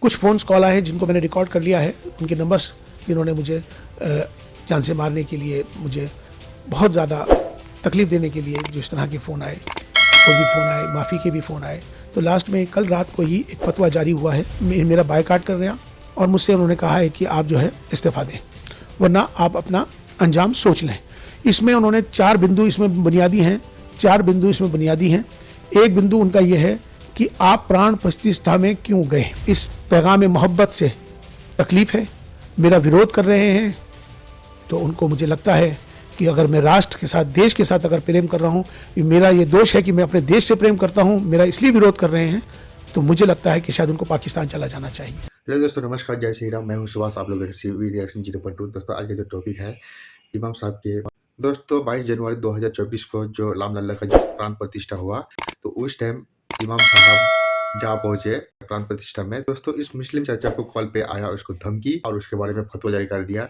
कुछ phones call आए हैं जिनको मैंने रिकॉर्ड कर लिया है। उनके नंबर्स जिन्होंने मुझे जान से मारने के लिए, मुझे बहुत ज़्यादा तकलीफ़ देने के लिए जो इस तरह के फ़ोन आए, वो भी फ़ोन आए, माफ़ी के भी फ़ोन आए। तो लास्ट में कल रात को ही एक फतवा जारी हुआ है, मेरा बायकाट कर रहे हैं और मुझसे उन्होंने कहा है कि आप जो है इस्तीफ़ा दें, वरना आप अपना अंजाम सोच लें। इसमें उन्होंने 4 बिंदु इसमें बुनियादी हैं, 4 बिंदु इसमें बुनियादी हैं। एक बिंदु उनका ये है कि आप प्राण प्रतिष्ठा में क्यों गए। इस पैगाम मोहब्बत से तकलीफ है, मेरा विरोध कर रहे हैं। तो उनको मुझे लगता है कि अगर मैं राष्ट्र के साथ, देश के साथ अगर प्रेम कर रहा हूँ, मेरा ये दोष है कि मैं अपने देश से प्रेम करता हूँ, मेरा इसलिए विरोध कर रहे हैं, तो मुझे लगता है कि शायद उनको पाकिस्तान चला जाना चाहिए। हेलो दोस्तों, नमस्कार, जय श्री राम। मैं हूं सुभाष, आप लोग रिएक्शन 0.2। दोस्तों, आज का जो टॉपिक है इमाम साहब के। दोस्तों, 22 जनवरी 2024 को जो रामलला का जो प्राण प्रतिष्ठा हुआ, तो उस टाइम इमाम साहब जा पहुंचे प्राण प्रतिष्ठा में। दोस्तों, इस मुस्लिम चाचा को कॉल पे आया, उसको धमकी और उसके बारे में फतवा जारी कर दिया।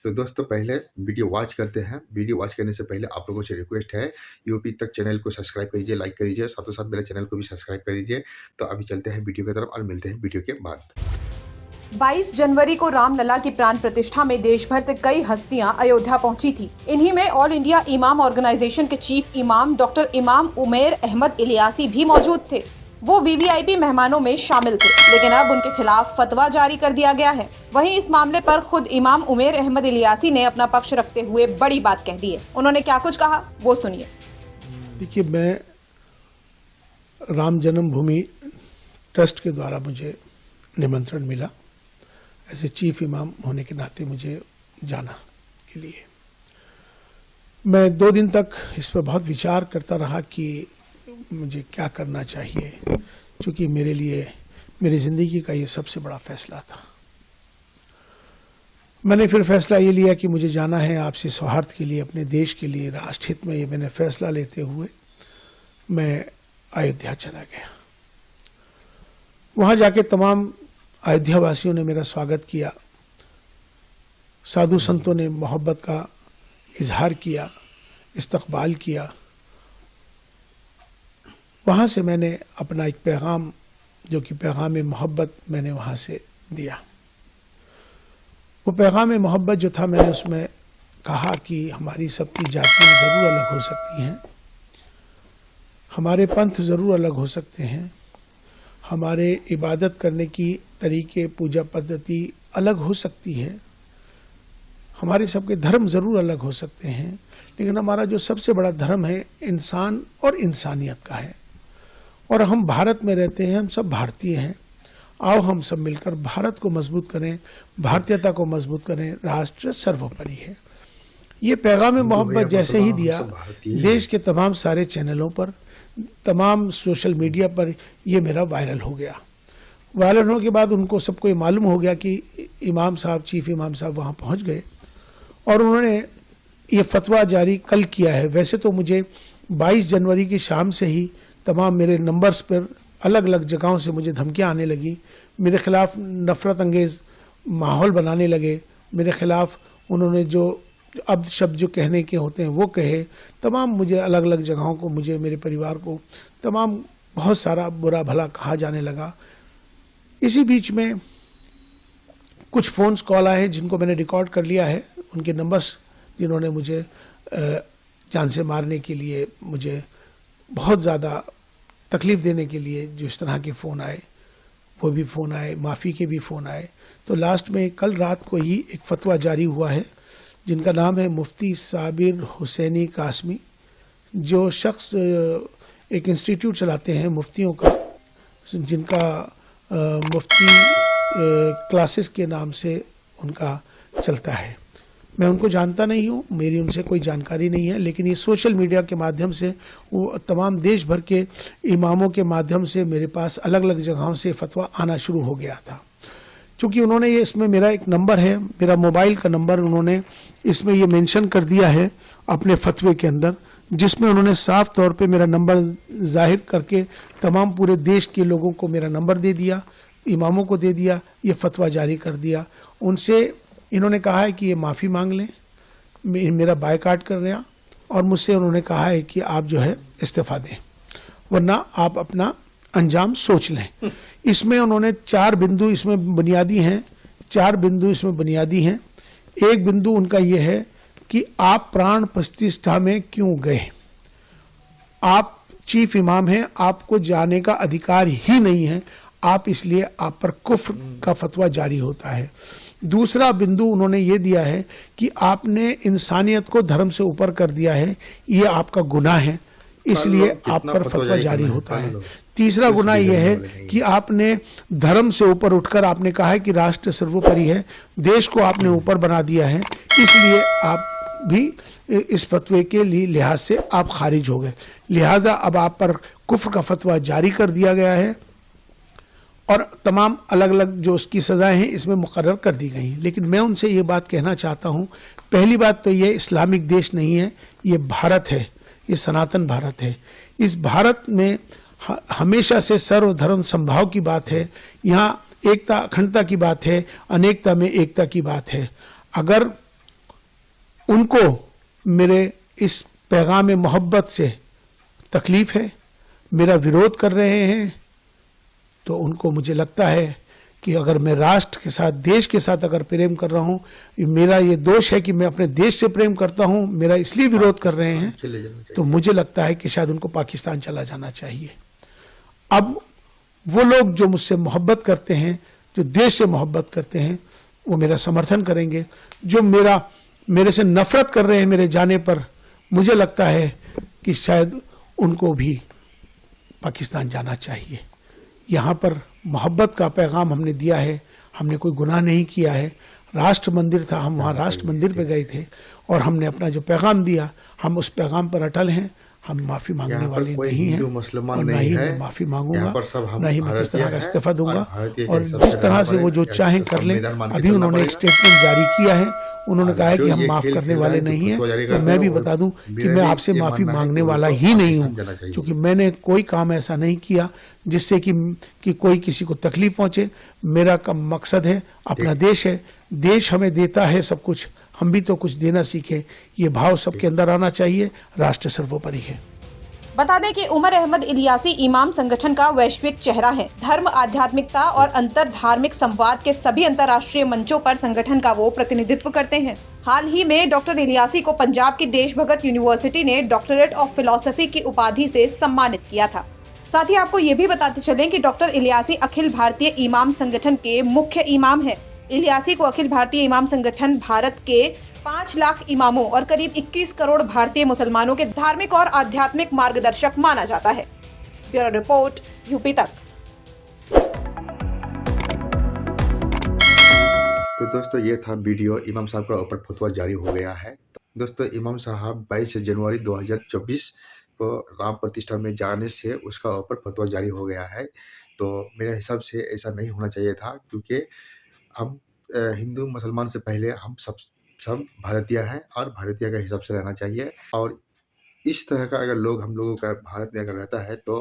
तो दोस्तों, पहले वीडियो वॉच करते हैं। वीडियो वॉच करने से पहले आप लोगों से रिक्वेस्ट है, यूपी तक चैनल को सब्सक्राइब कर दीजिए, लाइक कर दीजिए, साथों साथ मेरे चैनल को भी सब्सक्राइब कर दीजिए। तो अभी चलते हैं वीडियो की तरफ और मिलते हैं वीडियो के बाद। 22 जनवरी को रामलला की प्राण प्रतिष्ठा में देश भर से कई हस्तियां अयोध्या पहुंची थी। इन्हीं में ऑल इंडिया इमाम ऑर्गेनाइजेशन के चीफ इमाम डॉक्टर इमाम उमेर अहमद इलियासी भी मौजूद थे। वो वीवीआईपी मेहमानों में शामिल थे, लेकिन अब उनके खिलाफ फतवा जारी कर दिया गया है। वहीं इस मामले पर खुद इमाम उमेर अहमद इलियासी ने अपना पक्ष रखते हुए बड़ी बात कह दी है। उन्होंने क्या कुछ कहा, वो सुनिए। देखिए, मैं राम जन्मभूमि ट्रस्ट के द्वारा मुझे निमंत्रण मिला, ऐसे चीफ इमाम होने के नाते मुझे जाना के लिए। मैं 2 दिन तक इस पर बहुत विचार करता रहा कि मुझे क्या करना चाहिए, क्योंकि मेरे लिए मेरी ज़िंदगी का ये सबसे बड़ा फैसला था। मैंने फिर फैसला ये लिया कि मुझे जाना है आपसी सौहार्द के लिए, अपने देश के लिए, राष्ट्रहित में। ये मैंने फैसला लेते हुए मैं अयोध्या चला गया। वहाँ जाके तमाम अयोध्या वासियों ने मेरा स्वागत किया, साधु संतों ने मोहब्बत का इजहार किया, इस्तकबाल किया। वहाँ से मैंने अपना एक पैगाम, जो कि पैगाम मोहब्बत, मैंने वहाँ से दिया। वो पैगाम मोहब्बत जो था, मैंने उसमें कहा कि हमारी सबकी जातियाँ ज़रूर अलग हो सकती हैं, हमारे पंथ ज़रूर अलग हो सकते हैं, हमारे इबादत करने की तरीके, पूजा पद्धति अलग हो सकती है, हमारे सबके धर्म ज़रूर अलग हो सकते हैं, लेकिन हमारा जो सबसे बड़ा धर्म है इंसान और इंसानियत का है। और हम भारत में रहते हैं, हम सब भारतीय हैं। आओ हम सब मिलकर भारत को मजबूत करें, भारतीयता को मजबूत करें, राष्ट्र सर्वोपरि है। ये पैगाम मोहब्बत जैसे ही दिया, देश के तमाम सारे चैनलों पर, तमाम सोशल मीडिया पर ये मेरा वायरल हो गया। वायरल होने के बाद उनको सबको ये मालूम हो गया कि इमाम साहब, चीफ इमाम साहब वहाँ पहुँच गए और उन्होंने ये फतवा जारी कल किया है। वैसे तो मुझे 22 जनवरी की शाम से ही तमाम मेरे नंबर्स पर अलग अलग जगहों से मुझे धमकियाँ आने लगी, मेरे खिलाफ नफ़रत अंगेज़ माहौल बनाने लगे, मेरे खिलाफ उन्होंने जो अब शब्द जो कहने के होते हैं वो कहे। तमाम मुझे अलग अलग जगहों को, मुझे, मेरे परिवार को तमाम बहुत सारा बुरा भला कहा जाने लगा। इसी बीच में कुछ फ़ोन्स कॉल आए हैं जिनको मैंने रिकॉर्ड कर लिया है। उनके नंबर्स जिन्होंने मुझे जान से मारने के लिए, मुझे बहुत ज़्यादा तकलीफ़ देने के लिए जो इस तरह के फ़ोन आए, वो भी फ़ोन आए, माफ़ी के भी फ़ोन आए। तो लास्ट में कल रात को ही एक फतवा जारी हुआ है, जिनका नाम है मुफ्ती साबिर हुसैनी कासमी। जो शख्स एक इंस्टीट्यूट चलाते हैं मुफ्तियों का, जिनका मुफ्ती क्लासेस के नाम से उनका चलता है। मैं उनको जानता नहीं हूँ, मेरी उनसे कोई जानकारी नहीं है, लेकिन ये सोशल मीडिया के माध्यम से, वो तमाम देश भर के इमामों के माध्यम से मेरे पास अलग अलग जगहों से फतवा आना शुरू हो गया था। चूँकि उन्होंने ये, इसमें मेरा एक नंबर है, मेरा मोबाइल का नंबर उन्होंने इसमें ये मेंशन कर दिया है अपने फतवे के अंदर, जिसमें उन्होंने साफ तौर पे मेरा नंबर जाहिर करके तमाम पूरे देश के लोगों को मेरा नंबर दे दिया, इमामों को दे दिया, ये फतवा जारी कर दिया। उनसे इन्होंने कहा है कि ये माफ़ी मांग लें, मेरा बायकाट कर रहे हैं, और मुझसे उन्होंने कहा है कि आप जो है इस्तीफ़ा दें, वरना आप अपना अंजाम सोच लें। इसमें उन्होंने 4 बिंदु इसमें बुनियादी हैं, 4 बिंदु इसमें बुनियादी हैं। एक बिंदु उनका यह है कि आप प्राण प्रतिष्ठा में क्यों गए। आप चीफ इमाम हैं, आपको जाने का अधिकार ही नहीं है, आप इसलिए आप पर कुफ्र का फतवा जारी होता है। दूसरा बिंदु उन्होंने ये दिया है कि आपने इंसानियत को धर्म से ऊपर कर दिया है, ये आपका गुनाह है, इसलिए आप पर फतवा जारी होता है। तीसरा गुनाह यह है कि आपने धर्म से ऊपर उठकर आपने कहा है कि राष्ट्र सर्वोपरि है, देश को आपने ऊपर बना दिया है, इसलिए आप भी इस फतवे के लिहाज से आप खारिज हो गए। लिहाजा अब आप पर कुफ्र का फतवा जारी कर दिया गया है और तमाम अलग अलग जो उसकी सजाएं हैं इसमें मुकर्रर कर दी गई। लेकिन मैं उनसे ये बात कहना चाहता हूँ, पहली बात तो ये इस्लामिक देश नहीं है, ये भारत है, ये सनातन भारत है। इस भारत में हमेशा से सर्वधर्म संभाव की बात है, यहाँ एकता अखंडता की बात है, अनेकता में एकता की बात है। अगर उनको मेरे इस पैगाम मोहब्बत से तकलीफ है, मेरा विरोध कर रहे हैं, तो उनको मुझे लगता है कि अगर मैं राष्ट्र के साथ, देश के साथ अगर प्रेम कर रहा हूँ, मेरा ये दोष है कि मैं अपने देश से प्रेम करता हूँ, मेरा इसलिए विरोध कर रहे हैं, तो मुझे लगता है कि शायद उनको पाकिस्तान चला जाना चाहिए। अब वो लोग जो मुझसे मोहब्बत करते हैं, जो देश से मोहब्बत करते हैं, वो मेरा समर्थन करेंगे। जो मेरे से नफरत कर रहे हैं मेरे जाने पर, मुझे लगता है कि शायद उनको भी पाकिस्तान जाना चाहिए। यहाँ पर मोहब्बत का पैगाम हमने दिया है, हमने कोई गुनाह नहीं किया है। राष्ट्र मंदिर था, हम वहाँ राष्ट्र मंदिर पे गए थे और हमने अपना जो पैगाम दिया, हम उस पैगाम पर अटल हैं। हम माफी मांगने वाले नहीं हैं और ना ही मैं माफी मांगूंगा, ना ही मैं किस तरह का इस्तीफा दूंगा। और जिस तरह से वो जो चाहें कर लें। अभी उन्होंने एक स्टेटमेंट जारी किया है, उन्होंने कहा है कि हम माफ करने वाले नहीं हैं। तो मैं भी बता दूं कि मैं आपसे माफी मांगने वाला ही नहीं हूं, क्योंकि मैंने कोई काम ऐसा नहीं किया जिससे कि कोई किसी को तकलीफ पहुंचे। मेरा मकसद है, अपना देश है, देश हमें देता है सब कुछ, हम भी तो कुछ देना सीखे। ये भाव सबके अंदर आना चाहिए, राष्ट्र सर्वोपरि है। बता दें कि उमर अहमद इलियासी इमाम संगठन का वैश्विक चेहरा है। धर्म, आध्यात्मिकता और अंतर धार्मिक संवाद के सभी अंतर्राष्ट्रीय मंचों पर संगठन का वो प्रतिनिधित्व करते हैं। हाल ही में डॉक्टर इलियासी को पंजाब की देशभगत यूनिवर्सिटी ने डॉक्टरेट ऑफ फिलॉसफी की उपाधि से सम्मानित किया था। साथ ही आपको ये भी बताते चलें कि डॉक्टर इलियासी अखिल भारतीय इमाम संगठन के मुख्य इमाम है। इलियासी को अखिल भारतीय इमाम संगठन भारत के 5 लाख इमामों और करीब 21 करोड़ भारतीय मुसलमानों के धार्मिक और आध्यात्मिक मार्गदर्शक माना जाता है। ब्यूरो रिपोर्ट, यूपी तक। तो दोस्तों ये था वीडियो। इमाम साहब का ऊपर फतवा जारी हो गया है। दोस्तों इमाम साहब 22 जनवरी 2024 को राम प्रतिष्ठा में जाने से उसका ऊपर फतवा जारी हो गया है। तो मेरे हिसाब से ऐसा नहीं होना चाहिए था, क्योंकि हम हिंदू मुसलमान से पहले हम सब भारतीय हैं और भारतीय के हिसाब से रहना चाहिए। और इस तरह का अगर हम लोगों का भारत में अगर रहता है तो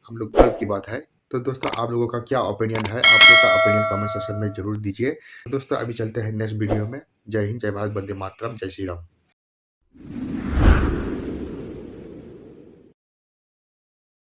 हम लोग गर्व की बात है। तो दोस्तों आप लोगों का क्या ओपिनियन है, आप लोग का ओपिनियन कमेंट सेक्शन में जरूर दीजिए। दोस्तों अभी चलते हैं नेक्स्ट वीडियो में। जय हिंद, जय भारत, वंदे मातरम, जय श्री राम।